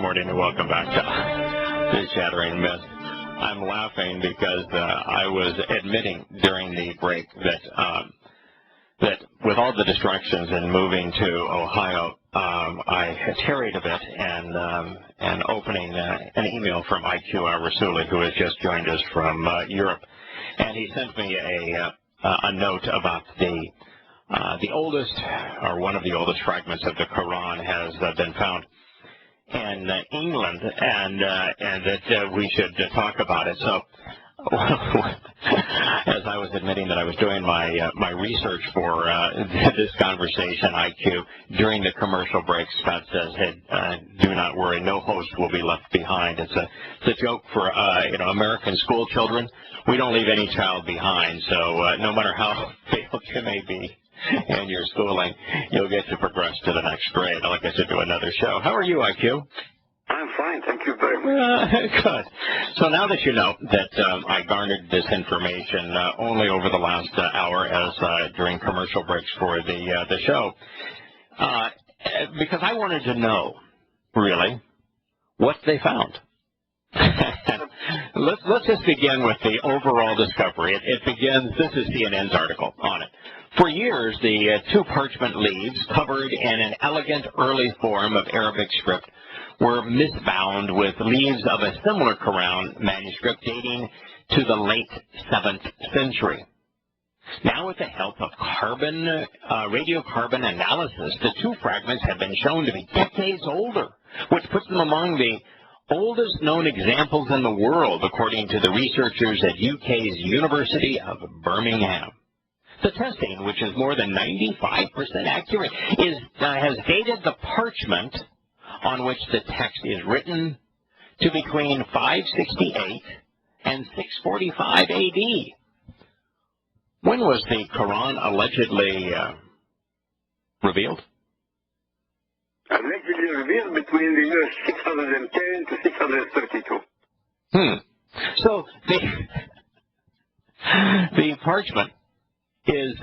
morning and welcome back to Shattering Myths. I'm laughing because I was admitting during the break that with all the distractions and moving to Ohio, I had tarried a bit and opening an email from al-Rassooli, who has just joined us from Europe, and he sent me a note about the oldest, or one of the oldest fragments of the Quran has been found in England, and that we should talk about it. So, as I was admitting that I was doing my research for this conversation, IQ, during the commercial break, Scott says, "Hey, do not worry, no host will be left behind." It's a joke for American school children. We don't leave any child behind. So no matter how failed you may be in your schooling, you'll get to progress to the next grade. Like I said, do another show. How are you, IQ? I'm fine, thank you very much. Good. So now that you know that I garnered this information only over the last hour as during commercial breaks for the show, because I wanted to know, really, what they found. Let's just begin with the overall discovery. It begins, this is CNN's article on it. For years, the two parchment leaves covered in an elegant early form of Arabic script were misbound with leaves of a similar Quran manuscript dating to the late 7th century. Now, with the help of radiocarbon analysis, the two fragments have been shown to be decades older, which puts them among the oldest known examples in the world, according to the researchers at UK's University of Birmingham. The testing, which is more than 95% accurate, has dated the parchment on which the text is written to between 568 and 645 AD. When was the Quran allegedly revealed? Allegedly revealed between the years 610 to 632. So the parchment is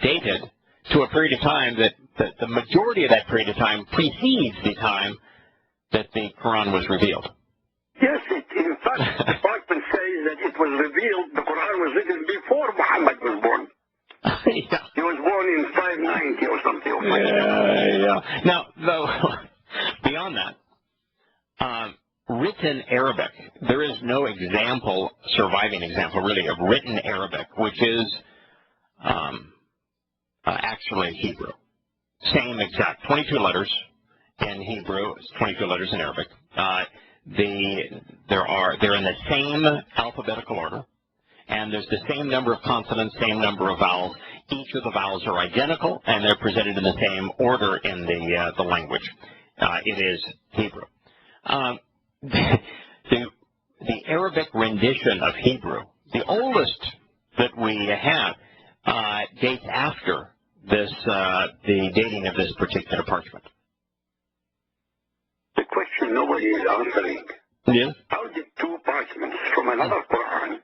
dated to a period of time that the majority of that period of time precedes the time that the Quran was revealed. Yes, in fact, the parchment says that it was revealed, the Quran was written before Muhammad was born. Yeah. He was born in 590 or something. Yeah. Now, though, beyond that, written Arabic, there is no surviving example, really, of written Arabic, which is actually Hebrew. Same exact, 22 letters in Hebrew, 22 letters in Arabic. They're in the same alphabetical order, and there's the same number of consonants, same number of vowels. Each of the vowels are identical, and they're presented in the same order in the language. It is Hebrew. The Arabic rendition of Hebrew, the oldest that we have, dates after the dating of this particular parchment. The question nobody is answering. Yeah. How did two parchments from another Quran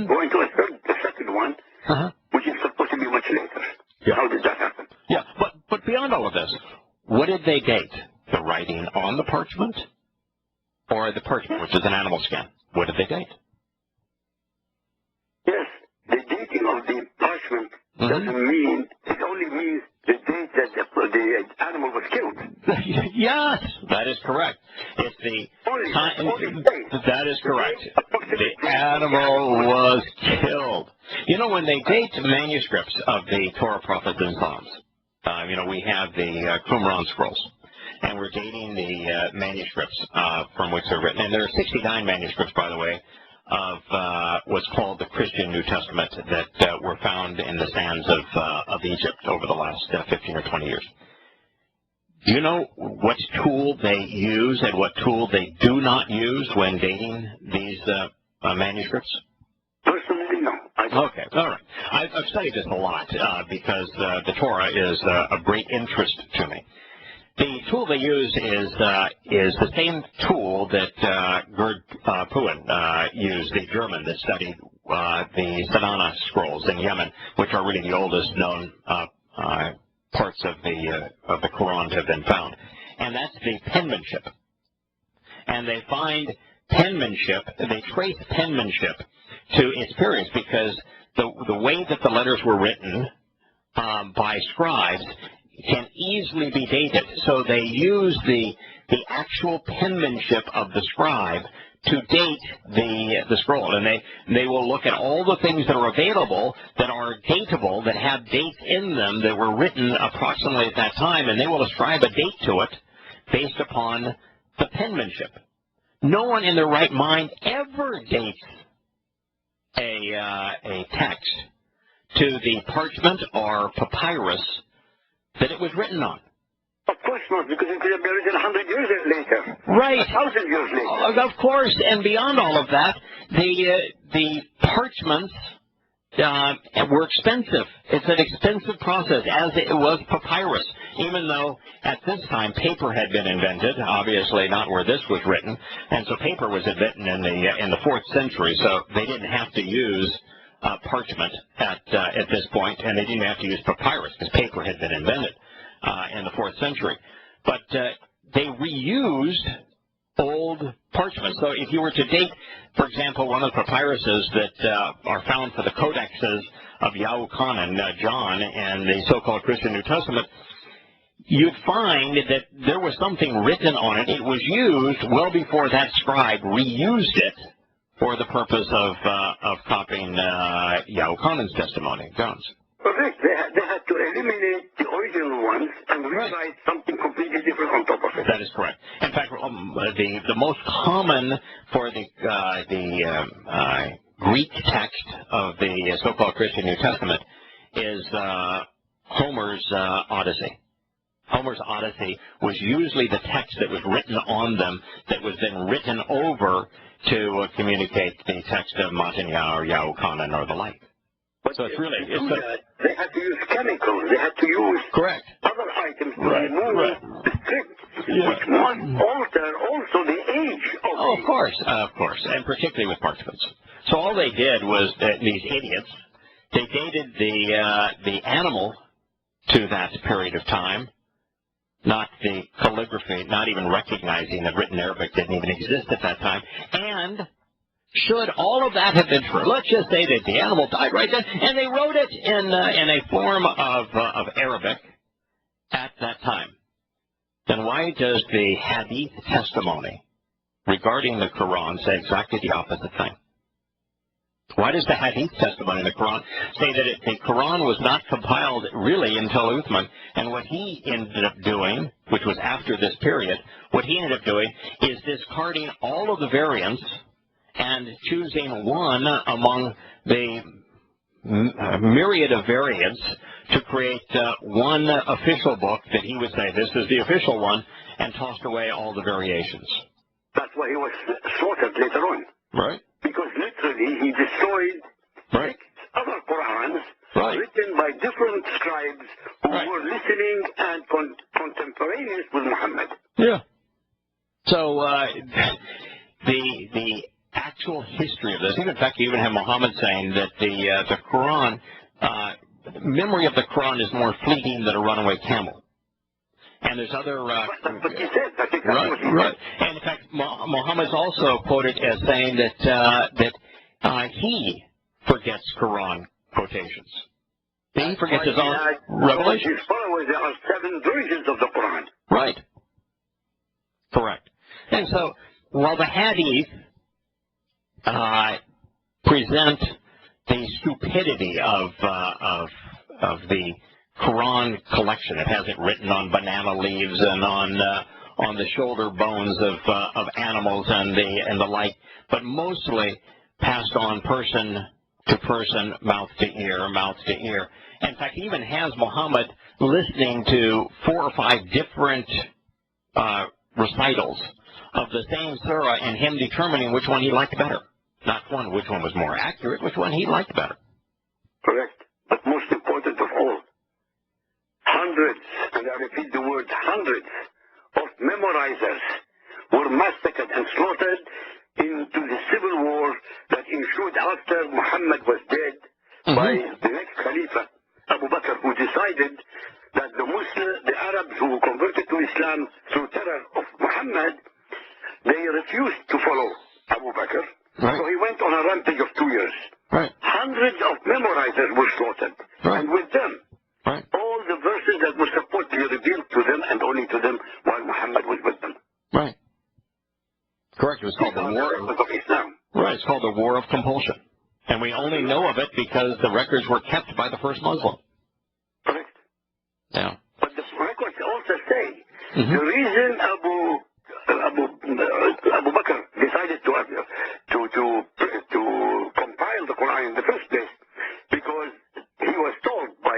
go into the second one, which is supposed to be much later? Yeah. How did that happen? Yeah, but beyond all of this, what did they date? The writing on the parchment or the parchment, which is an animal skin? What did they date? Yes, the dating of the parchment doesn't mean, it only means the date that the animal was killed. Yes, that is correct. It's the time. That is correct. The animal was killed. You know, when they date manuscripts of the Torah, prophets, and Psalms, we have the Qumran scrolls, and we're dating the manuscripts from which they're written. And there are 69 manuscripts, by the way, of what's called the Christian New Testament that were found in the sands of Egypt over the last 15 or 20 years. Do you know what tool they use and what tool they do not use when dating these manuscripts? Personally, no. Okay, all right. I've studied this a lot because the Torah is of great interest to me. The tool they use is the same tool that Gerd Puin used, the German that studied the Sadana scrolls in Yemen, which are really the oldest known parts of the Quran to have been found. and that's the penmanship. And they find penmanship, they trace penmanship to its periods because the way that the letters were written by scribes can easily be dated. So they use the actual penmanship of the scribe to date the scroll. And they will look at all the things that are available that are dateable, that have dates in them that were written approximately at that time, and they will ascribe a date to it based upon the penmanship. No one in their right mind ever dates a text to the parchment or papyrus that it was written on. Of course not, because it could have been written 100 years later. Right. 1,000 years later. Of course, and beyond all of that, the parchments were expensive. It's an expensive process, as it was papyrus. Even though at this time paper had been invented, obviously not where this was written, and so paper was invented in the 4th century, so they didn't have to use parchment at this point, and they didn't have to use papyrus because paper had been invented in the 4th century. But they reused old parchment. So if you were to date, for example, one of the papyruses that are found for the codexes of Yahowah, John, and the so-called Christian New Testament, you'd find that there was something written on it. It was used well before that scribe reused it for the purpose of copying Yahowah's testimony, John's. Correct. They had to eliminate the original ones and rewrite something completely different on top of it. That is correct. In fact, the most common for the Greek text of the so-called Christian New Testament is Homer's Odyssey. Homer's Odyssey was usually the text that was written on them that was then written over to communicate the text of Matanya or Yahowah or the like. But so it's really... they had to use chemicals. They had to use correct. other items to remove the script, which must alter also the age of of course, and particularly with parchments. So all they did was, these idiots, they dated the animal to that period of time, not the calligraphy, not even recognizing that written Arabic didn't even exist at that time. And should all of that have been true, let's just say that the animal died right then, and they wrote it in a form of Arabic at that time, then why does the Hadith testimony regarding the Quran say exactly the opposite thing? Why does the Hadith testimony in the Quran say that the Quran was not compiled really until Uthman, and what he ended up doing, which was after this period, what he ended up doing is discarding all of the variants and choosing one among the myriad of variants to create one official book that he would say, this is the official one, and tossed away all the variations. That's why he was slaughtered later on. Right. Because literally he destroyed other Qurans written by different scribes who were listening and contemporaneous with Muhammad. Yeah. So the actual history of this, in fact, you even have Muhammad saying that the Quran, memory of the Quran is more fleeting than a runaway camel. And there's other... that's what he said. I think that's what he said. And in fact, Muhammad's also quoted as saying that he forgets Quran quotations. He forgets his own revelation. His followers, there are 7 versions of the Quran. Right. Correct. And so, while the Hadith present the stupidity of the Quran collection. It has it written on banana leaves and on the shoulder bones of animals and the like, but mostly passed on person to person, mouth to ear, mouth to ear. In fact, he even has Muhammad listening to 4 or 5 different recitals of the same surah and him determining which one he liked better. Not which one was more accurate, which one he liked better. Correct. But most important of all, hundreds, and I repeat the word hundreds, of memorizers were massacred and slaughtered into the civil war that ensued after Muhammad was dead by the next Khalifa, Abu Bakr, who decided that the Arabs who converted to Islam through terror of Muhammad, they refused to follow Abu Bakr. Right. So he went on a rampage of 2 years. Right. Hundreds of memorizers were slaughtered. Right. And with them, Right. all the verses that were supposed to be revealed to them and only to them while Muhammad was with them. Right. Correct. It was called the War of Islam. Right. It's called the War of Compulsion. And we only know of it because the records were kept by the first Muslim. Correct. Yeah. But the records also say Mm-hmm. the reason Abu Bakr decided to compile the Quran in the first place because he was told by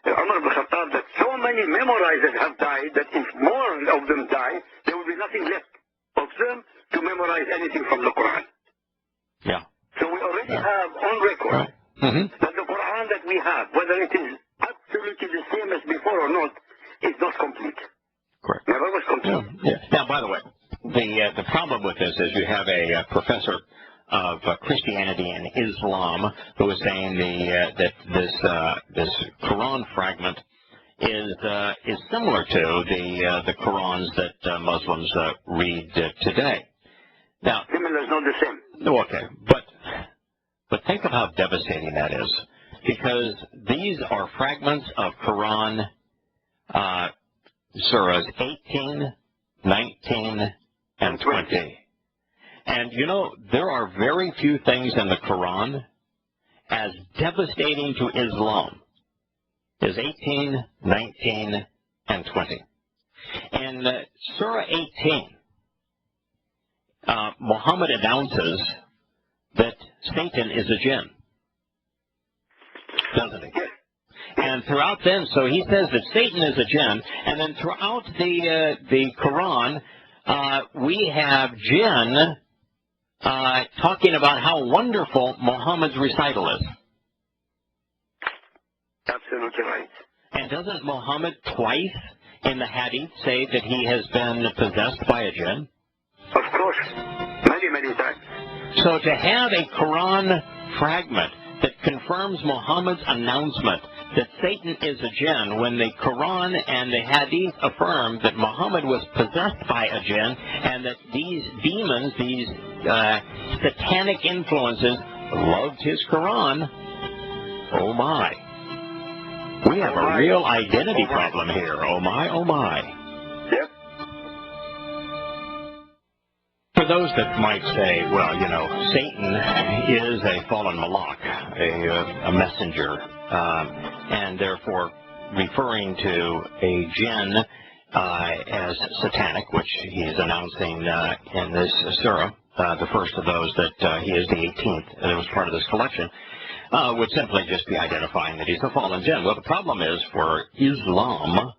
Umar ibn Khattab that so many memorizers have died that if more of them die, there will be nothing left of them to memorize anything from the Quran. Yeah. So we already have on record Right. Mm-hmm. that the Quran that we have, whether it is absolutely the same as before or not, is not complete. Correct. Never was complete. Yeah. Now, by the way, the problem with this is you have a professor of Christianity and Islam who is saying that this Quran fragment is similar to the Qurans that Muslims read today. Now, Similar is not the same. okay, but think of how devastating that is, because these are fragments of Quran surahs 18, 19, and 20. And, you know, there are very few things in the Quran as devastating to Islam as 18, 19, and 20. In Surah 18, Muhammad announces that Satan is a jinn, doesn't he? And throughout then, so he says that Satan is a jinn, and then throughout the Quran, we have jinn talking about how wonderful Muhammad's recital is. Absolutely right. And doesn't Muhammad twice in the hadith say that he has been possessed by a jinn? Of course. Many, many times. So to have a Quran fragment that confirms Muhammad's announcement that Satan is a jinn, when the Quran and the hadith affirm that Muhammad was possessed by a jinn and that these demons, these satanic influences, loved his Quran, oh my. We have a real identity problem here. Oh my, oh my. Yep. For those that might say, well, you know, Satan is a fallen malak, a messenger, and therefore referring to a jinn as satanic, which he is announcing in this surah, the first of those that he is the 18th, that was part of this collection, would simply just be identifying that he's a fallen jinn. Well, the problem is for Islam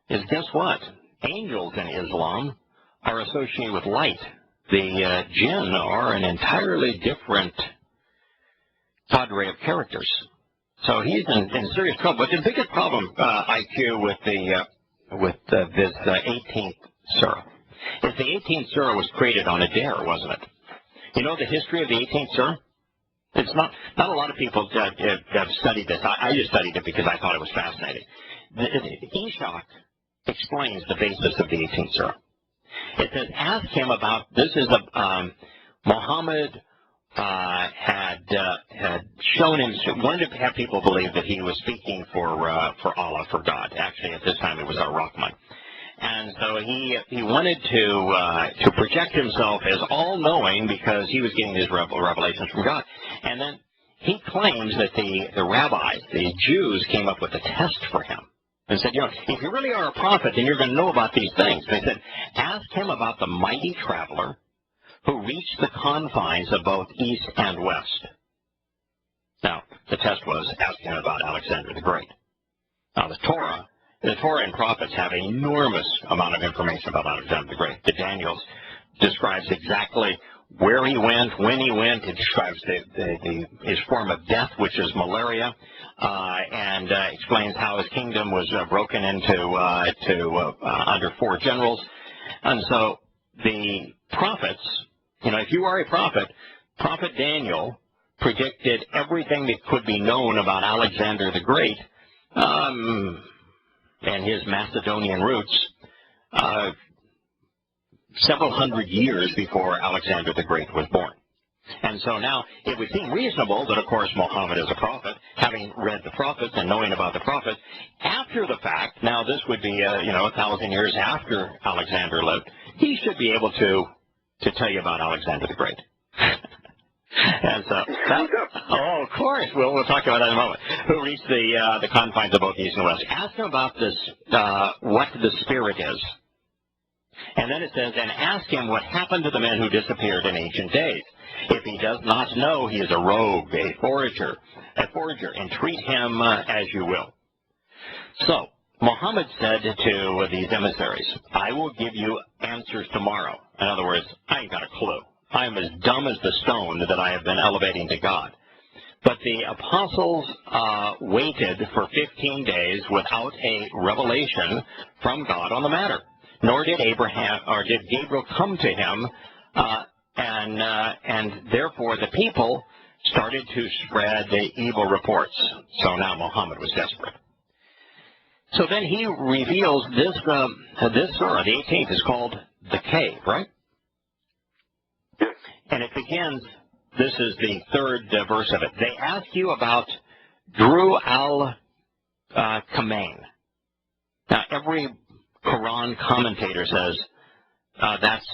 is, guess what? Angels in Islam are associated with light. The jinn are an entirely different cadre of characters. So he's in serious trouble. But the biggest problem, IQ, with this 18th surah is the 18th surah was created on a dare, wasn't it? You know the history of the 18th surah? It's not a lot of people have studied this. I just studied it because I thought it was fascinating. Ishaq explains the basis of the 18th surah. It says, ask him about, this is Muhammad had shown him, wanted to have people believe that he was speaking for Allah, for God. Actually, at this time it was ar-Rahman. And so he wanted to project himself as all-knowing because he was getting his revelations from God. And then he claims that the rabbis, the Jews, came up with a test for him and said, you know, if you really are a prophet, then you're going to know about these things. They said, ask him about the mighty traveler who reached the confines of both east and west. Now, the test was, ask him about Alexander the Great. Now, the Torah and prophets have an enormous amount of information about Alexander the Great. The Daniel describes exactly where he went, when he went. It describes his form of death, which is malaria, and explains how his kingdom was broken into under 4 generals. And so the prophets, you know, if you are a prophet, Prophet Daniel predicted everything that could be known about Alexander the Great. and his Macedonian roots several hundred years before Alexander the Great was born. And so now it would seem reasonable that, of course, Muhammad is a prophet, having read the prophets and knowing about the prophets. After the fact, now this would be, 1,000 years after Alexander lived, he should be able to tell you about Alexander the Great. And so, of course, we'll talk about that in a moment. Who reached the confines of both East and West. Ask him about this, what the Spirit is. And then it says, and ask him what happened to the men who disappeared in ancient days. If he does not know, he is a rogue, a forager, and treat him as you will. So, Muhammad said to these emissaries, I will give you answers tomorrow. In other words, I ain't got a clue. I am as dumb as the stone that I have been elevating to God. But the apostles waited for 15 days without a revelation from God on the matter. Nor did Gabriel come to him, and therefore the people started to spread the evil reports. So now Muhammad was desperate. So then he reveals this surah, the 18th, is called the Cave, right? And it begins, this is the third verse of it. They ask you about Drew al-Khamenei. Now, every Quran commentator says that's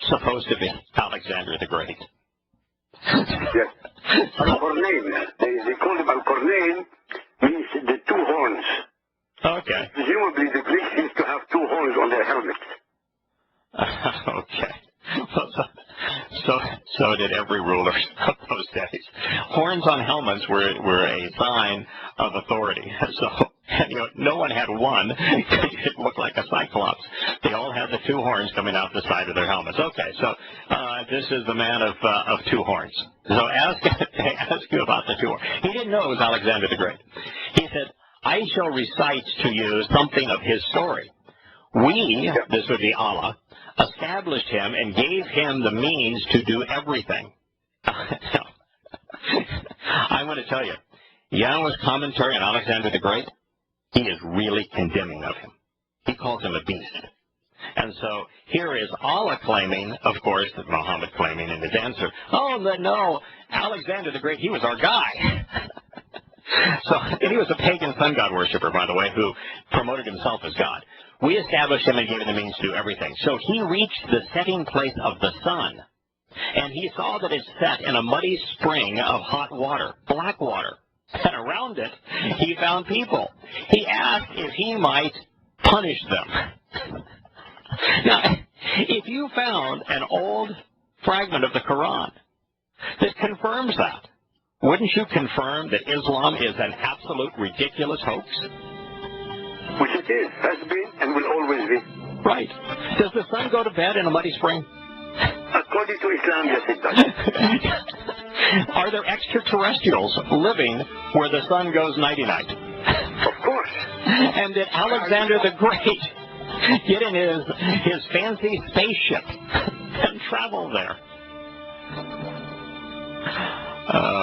supposed to be Alexander the Great. Yes. Al-Khamenei. They call him Al-Khamenei, means the two horns. Okay. Presumably the Greeks used to have two horns on their helmets. Okay. So did every ruler of those days. Horns on helmets were a sign of authority. So no one had one. It looked like a cyclops. They all had the two horns coming out the side of their helmets. Okay, so this is the man of two horns. So they ask you about the two horns. He didn't know it was Alexander the Great. He said, I shall recite to you something of his story. We, this would be Allah, established him and gave him the means to do everything. I want to tell you, Yahowah's commentary on Alexander the Great, he is really condemning of him. He calls him a beast. And so here is Allah claiming, of course, that Muhammad claiming in his answer, no, Alexander the Great, he was our guy. And he was a pagan sun god worshiper, by the way, who promoted himself as God. We established him and gave him the means to do everything. So he reached the setting place of the sun, and he saw that it set in a muddy spring of hot water, black water. And around it, he found people. He asked if he might punish them. Now, if you found an old fragment of the Quran that confirms that, wouldn't you confirm that Islam is an absolute ridiculous hoax? Which it is, has been, and will always be. Right. Does the sun go to bed in a muddy spring? According to Islam, yes, it does. Are there extraterrestrials living where the sun goes nighty-night? Of course. And did Alexander the Great get in his fancy spaceship and travel there?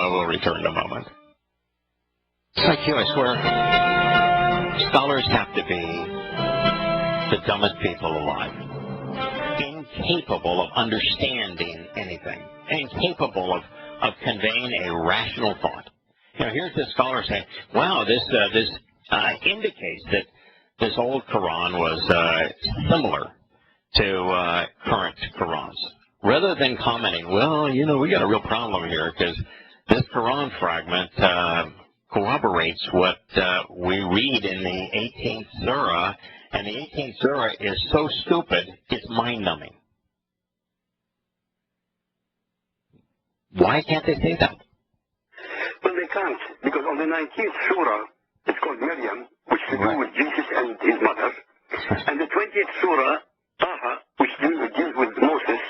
We'll return in a moment. Like you, I swear, scholars have to be the dumbest people alive. Incapable of understanding anything. Incapable of conveying a rational thought. Here's this scholar saying, wow, this indicates that this old Quran was similar to current Qurans. Rather than commenting, well, we got a real problem here because this Quran fragment corroborates what we read in the 18th surah, and the 18th surah is so stupid, it's mind-numbing. Why can't they say that? Well, they can't, because on the 19th surah, it's called Maryam, which is to do with Jesus and his mother, and the 20th surah, Taha, which deals with Moses.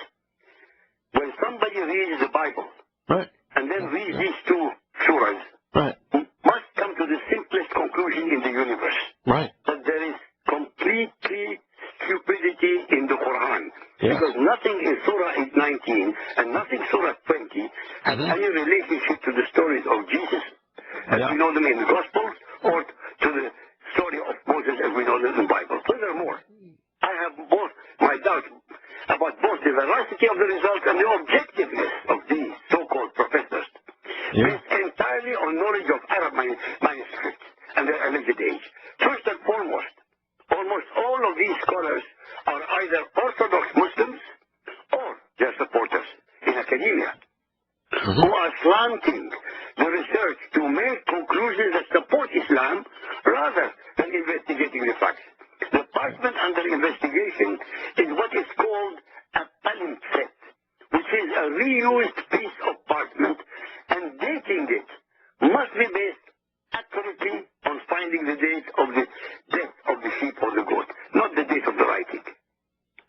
When somebody reads the Bible, right, and then reads these two surahs, right, must come to the simplest conclusion in the universe, right, that there is completely stupidity in the Quran. Yeah. Because nothing in Surah 19 and nothing Surah 20 has any relationship to the stories of Jesus as we know them in the Gospels, or to the story of Moses as we know about both the veracity of the results and the objectiveness of these so-called professors, based entirely on knowledge of Arab manuscripts and their alleged age. First and foremost, almost all of these scholars are either Orthodox Muslims or their supporters in academia, who are slanting the research to make conclusions that support Islam rather than investigating the facts. The parchment under investigation is what is called a palimpsest, which is a reused piece of parchment, and dating it must be based accurately on finding the date of the death of the sheep or the goat, not the date of the writing,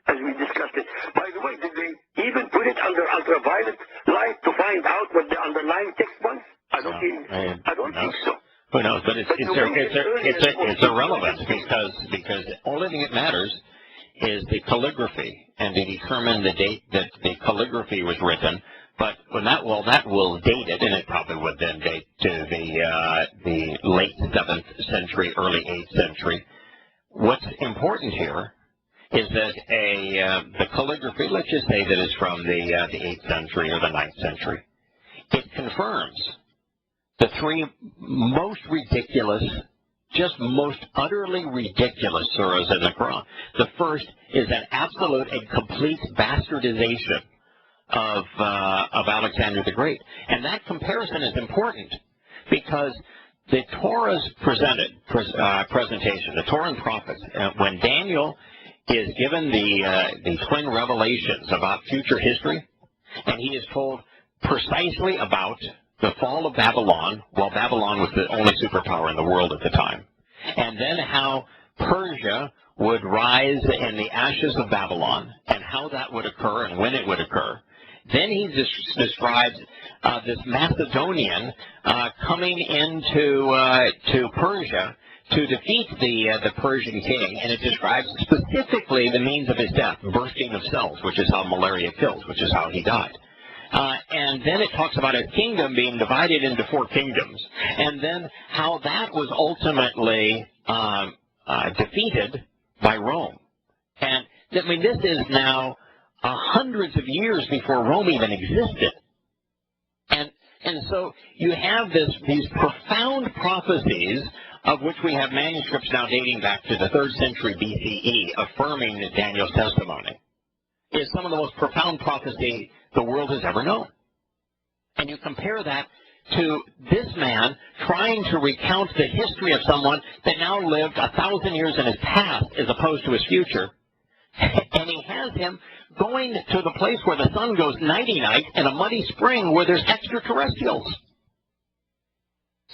as we discussed it. By the way, did they even put it under ultraviolet light to find out what the underlying text was? I don't think so. Who knows? But it's irrelevant because the only thing that matters is the calligraphy, and they determine the date that the calligraphy was written. But that will date it, and it probably would then date to the late 7th century, early 8th century. What's important here is that the calligraphy, let's just say that it's from the 8th century or the 9th century. It confirms the three most ridiculous, just most utterly ridiculous surahs in the Quran. The first is an absolute and complete bastardization of Alexander the Great. And that comparison is important because the Torah's presentation, the Torah and prophets, when Daniel is given the twin revelations about future history, and he is told precisely about the fall of Babylon, while Babylon was the only superpower in the world at the time, and then how Persia would rise in the ashes of Babylon, and how that would occur and when it would occur. Then he describes this Macedonian coming into to Persia to defeat the Persian king, and it describes specifically the means of his death, bursting of cells, which is how malaria kills, which is how he died. And then it talks about a kingdom being divided into 4 kingdoms, and then how that was ultimately defeated by Rome. And I mean, this is now hundreds of years before Rome even existed. And so you have these profound prophecies, of which we have manuscripts now dating back to the 3rd century BCE, affirming Daniel's testimony, is some of the most profound prophecy the world has ever known. And you compare that to this man trying to recount the history of someone that now lived 1,000 years in his past as opposed to his future, and he has him going to the place where the sun goes nighty-night in a muddy spring where there's extraterrestrials.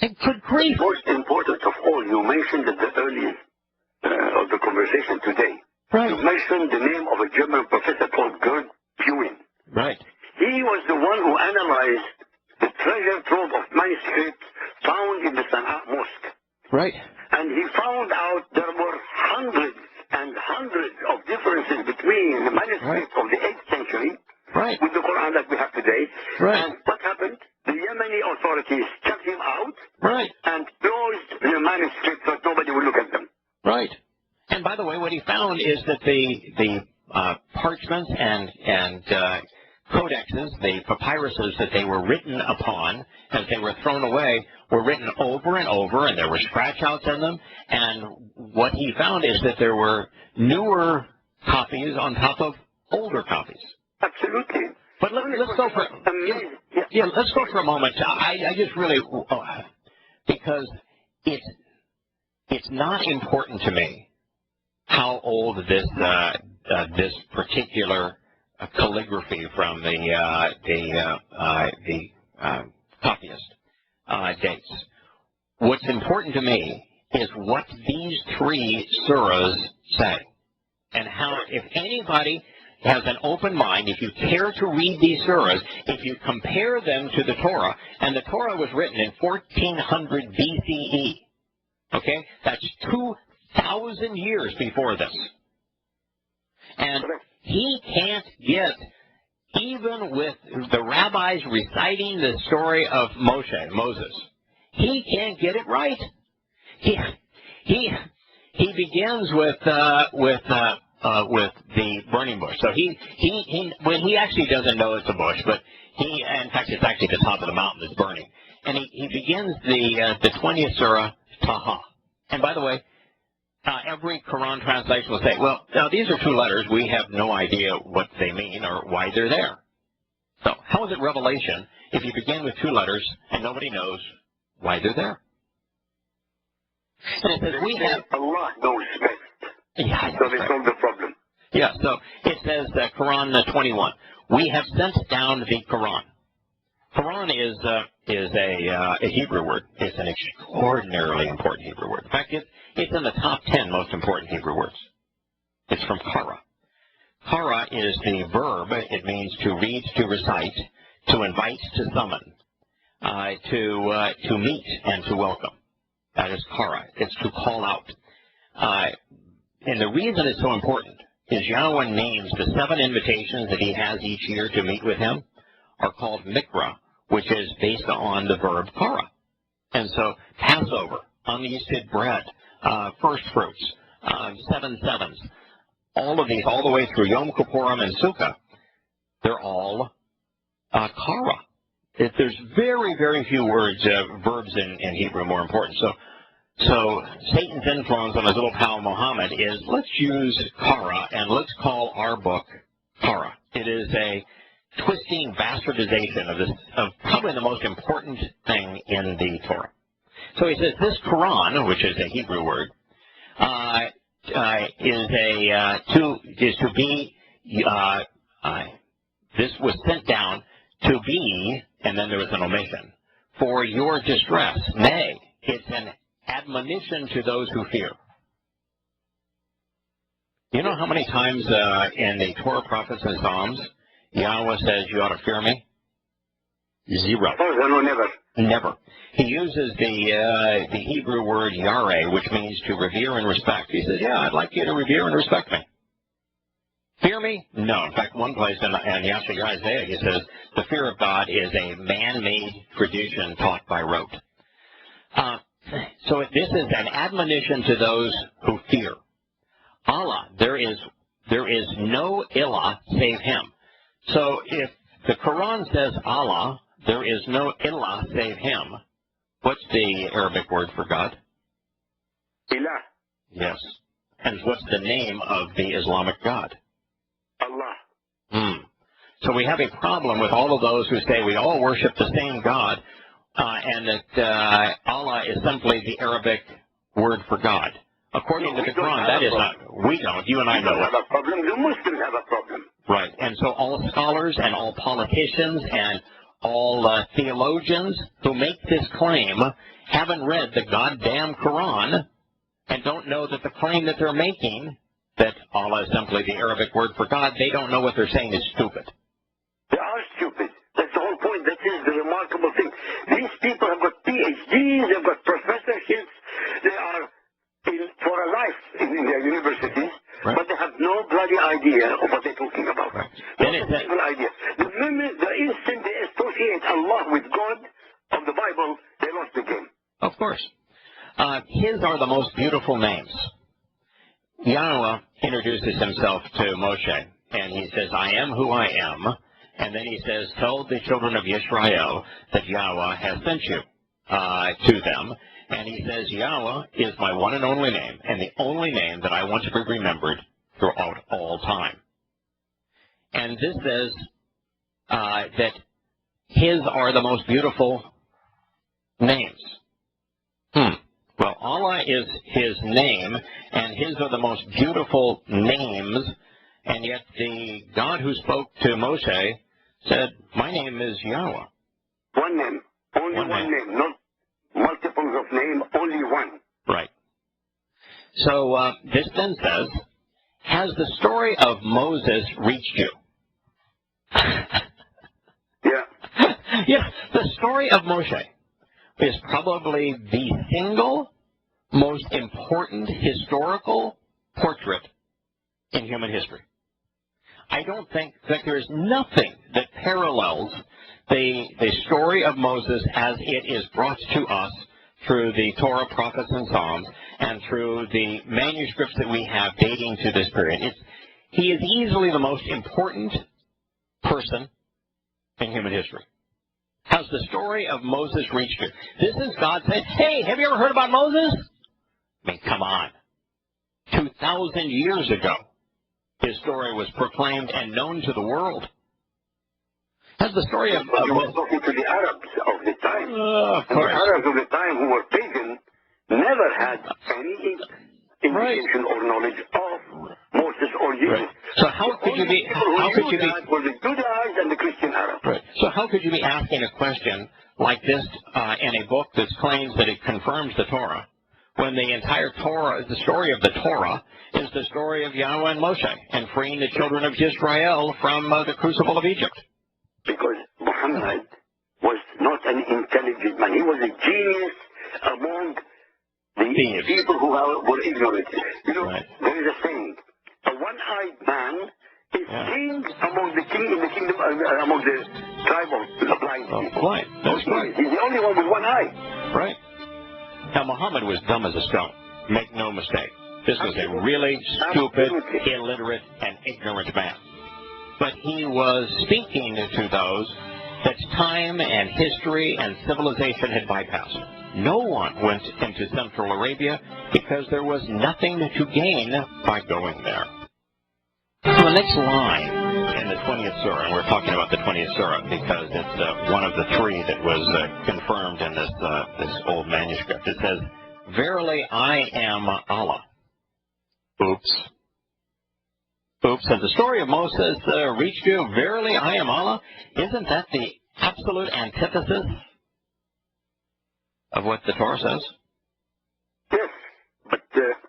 And good grief. Most important of all, you mentioned at the early of the conversation today. Right. You mentioned the name of a German professor called Gerd Puin. Right. He was the one who analyzed the treasure trove of manuscripts found in the Sana'a Mosque. Right. And he found out there were hundreds and hundreds of differences between the manuscripts of the 8th century with the Quran that we have today. Right. And what happened? The Yemeni authorities checked him out and closed the manuscripts so nobody would look at them. Right. And by the way, what he found is that the parchments and codexes, the papyruses that they were written upon as they were thrown away, were written over and over, and there were scratch outs in them. And what he found is that there were newer copies on top of older copies. Absolutely. But let's go for let's go for a moment. I just really because it's not important to me how old this particular calligraphy from the copyist dates. What's important to me is what these 3 surahs say, and how, if anybody has an open mind, if you care to read these surahs, if you compare them to the Torah, and the Torah was written in 1400 BCE, okay? That's 2,000 years before this. And he can't get, even with the rabbis reciting the story of Moses, he can't get it right. He begins with with the burning bush. So he actually doesn't know it's a bush, but in fact, it's actually the top of the mountain that's burning. And he begins the 20th surah, Taha. And by the way, every Quran translation will say, well, now these are two letters. We have no idea what they mean or why they're there. So how is it revelation if you begin with two letters and nobody knows why they're there? And it says, we have... Allah knows best. Yeah, so they solve the problem. Yeah, so it says, Quran 21, we have sent down the Quran. Quran is a Hebrew word. It's an extraordinarily important Hebrew word. In fact, it's in the top 10 most important Hebrew words. It's from kara. Kara is the verb. It means to read, to recite, to invite, to summon, to meet, and to welcome. That is kara. It's to call out. And the reason it's so important is Yahowah names the 7 invitations that he has each year to meet with him are called mikra, which is based on the verb kara. And so Passover, unyeasted bread, first fruits, 7 sevens, all of these, all the way through Yom Kippurim and Sukkah, they're all kara. There's very, very few verbs in Hebrew more important. So Satan's influence on his little pal Muhammad is, let's use kara and let's call our book kara. It is a twisting bastardization of probably the most important thing in the Torah. So he says this Quran, which is a Hebrew word, this was sent down to be, and then there was an omission, for your distress. Nay, it's an admonition to those who fear. You know how many times in the Torah, prophets, and Psalms, Yahowah says, you ought to fear me? 0. No, never. Never. He uses the Hebrew word yareh, which means to revere and respect. He says, yeah, I'd like you to revere and respect me. Fear me? No. In fact, one place in Isaiah, he says, the fear of God is a man-made tradition taught by rote. So this is an admonition to those who fear. Allah, there is no ilah save him. So if the Quran says Allah, there is no ilah save him, what's the Arabic word for God? Ilah. Yes. And what's the name of the Islamic God? Allah. So we have a problem with all of those who say we all worship the same God, and that Allah is simply the Arabic word for God. According to the Quran, that is not. We don't. You and I know it. We don't have a problem. The Muslims have a problem. Right. And so all scholars and all politicians and all theologians who make this claim haven't read the goddamn Quran and don't know that the claim that they're making, that Allah is simply the Arabic word for God, they don't know what they're saying is stupid. They are stupid. That's the whole point. That is the remarkable thing. These people have got PhDs, they've got professorships, they are for a life in their universities, right, but they have no bloody idea of what they're talking about. Right. No single idea. The instant they associate Allah with God of the Bible, they lost the game. Of course. His are the most beautiful names. Yahowah introduces himself to Moshe, and he says, I am who I am. And then he says, tell the children of Yisrael that Yahowah has sent you to them. And he says, Yahowah is my one and only name, and the only name that I want to be remembered throughout all time. And this says that his are the most beautiful names. Well, Allah is his name, and his are the most beautiful names, and yet the God who spoke to Moshe said, my name is Yahowah. One name. Only one name. Not multiples of name, only one. Right. So this then says, has the story of Moses reached you? Yeah. Yeah, the story of Moshe is probably the single most important historical portrait in human history. I don't think that there's nothing that parallels the story of Moses as it is brought to us through the Torah, prophets, and Psalms, and through the manuscripts that we have dating to this period. He is easily the most important person in human history. How's the story of Moses reached you? This is God saying, hey, have you ever heard about Moses? I mean, come on. 2,000 years ago, his story was proclaimed and known to the world. How's the story of But you were talking to the Arabs of the time. of And course. the Arabs of the time who were pagan never had any indication or knowledge of Moses or Jesus. Right. So how could you be? How could you be? That were the Judaized and the Christian Arabs. Right. So how could you be asking a question like this in a book that claims that it confirms the Torah, when the entire Torah, the story of the Torah, is the story of Yahowah and Moshe and freeing the children of Israel from the crucible of Egypt? Because Muhammad was not an intelligent man. He was a genius among the people who were ignorant. You know, Right. there is a saying: a one-eyed man is king among the king in the kingdom among the tribe of the blind people. Blind. That's right. He's the only one with one eye. Right. Now, Muhammad was dumb as a stone. Make no mistake. This was a really stupid, illiterate, and ignorant man. But he was speaking to those that time and history and civilization had bypassed. No one went into Central Arabia because there was nothing to gain by going there. So the next line in the 20th surah, and we're talking about the 20th surah because it's one of the three that was confirmed in this old manuscript. It says, "Verily I am Allah." Oops. Oops. Has the story of Moses reached you? Verily I am Allah? Isn't that the absolute antithesis of what the Torah says? Yes, but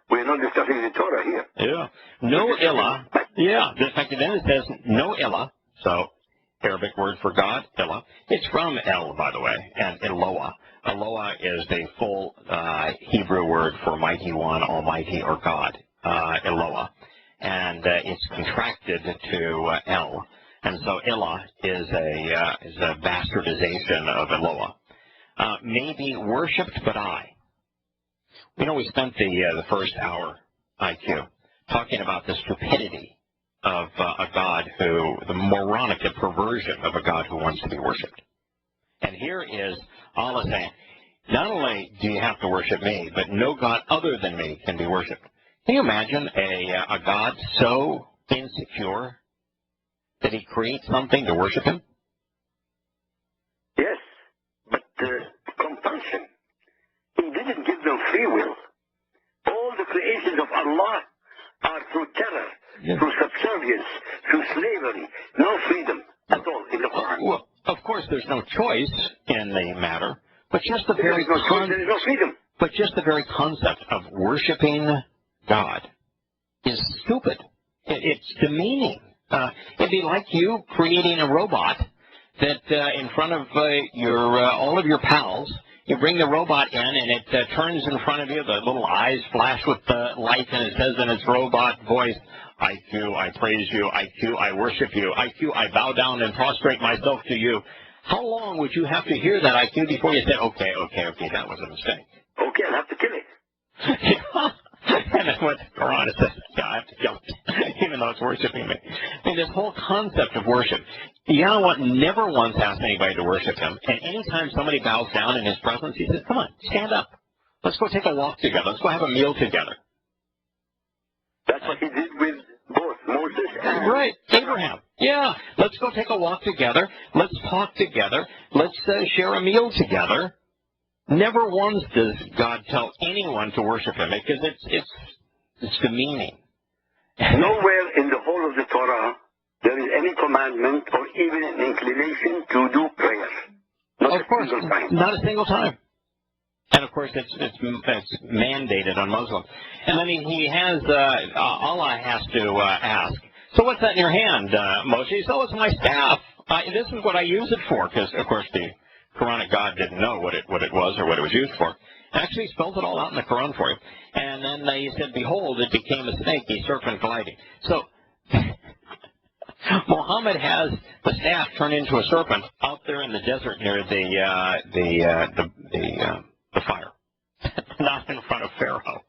we're not discussing the Torah here. Yeah. No illah. Yeah. In fact, then it says no illah. So, Arabic word for God, illah. It's from El, by the way, and Eloah. Eloah is the full Hebrew word for mighty one, almighty, or God. Eloah. And it's contracted to El. And so Ilah is a bastardization of Eloah. Maybe worshipped, but I. You know, we spent the first hour, IQ, talking about the stupidity of a God the moronic perversion of a God who wants to be worshipped. And here is Allah saying, not only do you have to worship me, but no God other than me can be worshipped. Can you imagine a God so insecure that he creates something to worship him? Yes, but compulsion. He didn't give them free will. All the creations of Allah are through terror, through subservience, through slavery. No freedom at all in the Quran. Well, of course, there's no choice in the matter, but just the There is no choice, there is no freedom. But just the very concept of worshiping God is stupid. It's demeaning. It'd be like you creating a robot that in front of all of your pals, you bring the robot in and it turns in front of you, the little eyes flash with the light, and it says in its robot voice, IQ, I praise you. IQ, I worship you. IQ, I bow down and prostrate myself to you. How long would you have to hear that, IQ, before you say, okay, that was a mistake? Okay, I'll have to kill it. And then what the Quran says, yeah, I have to kill it, even though it's worshiping me. I mean, this whole concept of worship, Yahowah never once asked anybody to worship him, and anytime somebody bows down in his presence, he says, come on, stand up. Let's go take a walk together. Let's go have a meal together. That's what he did with both Moses and... Right, Abraham. Yeah, let's go take a walk together. Let's talk together. Let's share a meal together. Never once does God tell anyone to worship him because it's demeaning. Nowhere in the whole of the Torah there is any commandment or even an inclination to do prayer. Not of course, a single time. Not a single time. And of course, it's mandated on Muslims. And then he has Allah has to ask. So what's that in your hand, Moshe? So it's my staff. This is what I use it for, because of course the Quranic God didn't know what it was or what it was used for. Actually, he spelled it all out in the Quran for you. And then he said, behold, it became a snake, a serpent gliding. So Muhammad has the staff turn into a serpent out there in the desert near the fire. not in front of Pharaoh.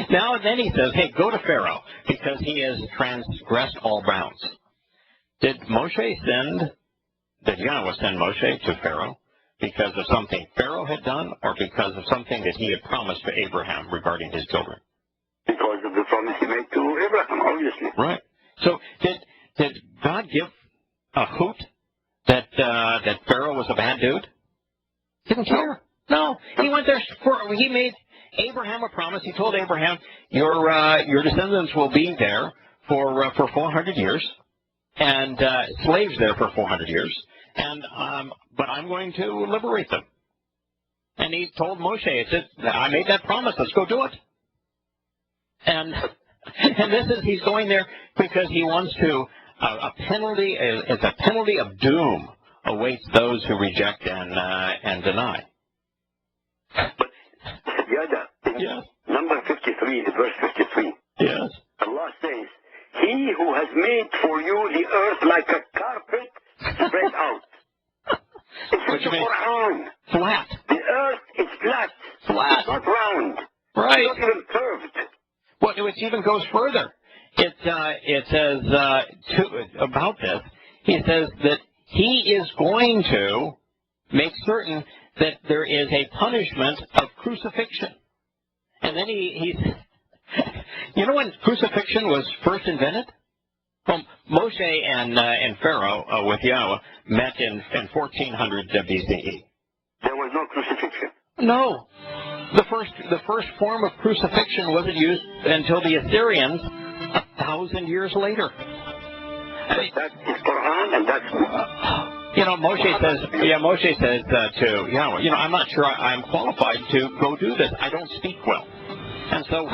Now then he says, hey, go to Pharaoh, because he has transgressed all bounds. Did Yahowah send Moshe to Pharaoh because of something Pharaoh had done, or because of something that he had promised to Abraham regarding his children? Because of the promise he made to Abraham, obviously. Right. So did God give a hoot that Pharaoh was a bad dude? Didn't care. No. He went there he made Abraham a promise. He told Abraham, your descendants will be there for 400 years, and slaves there for 400 years, and but I'm going to liberate them. And he told Moshe, I made that promise. Let's go do it. And he's going there because he wants to. It's a penalty of doom awaits those who reject and deny. But Yada, yes. number 53, verse 53. Yes. Allah says, "He who has made for you the earth like a carpet spread out." It's in the Quran. Flat. The earth is flat. Flat. It's not round. Right. It's not even curved. Well, it even goes further. It says about this. He says that he is going to make certain that there is a punishment of crucifixion. And then he's you know when crucifixion was first invented? Well, Moshe and Pharaoh with Yahowah met in 1400 BCE. There was no crucifixion. No. The first form of crucifixion wasn't used until the Assyrians 1,000 years later. That is Quran, and that's Moshe says to Yahowah, I'm not sure I'm qualified to go do this. I don't speak well. And so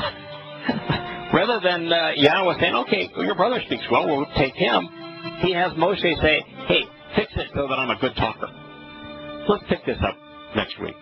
rather than Yahowah saying, okay, your brother speaks well, we'll take him, he has Moshe say, hey, fix it so that I'm a good talker. Let's pick this up next week.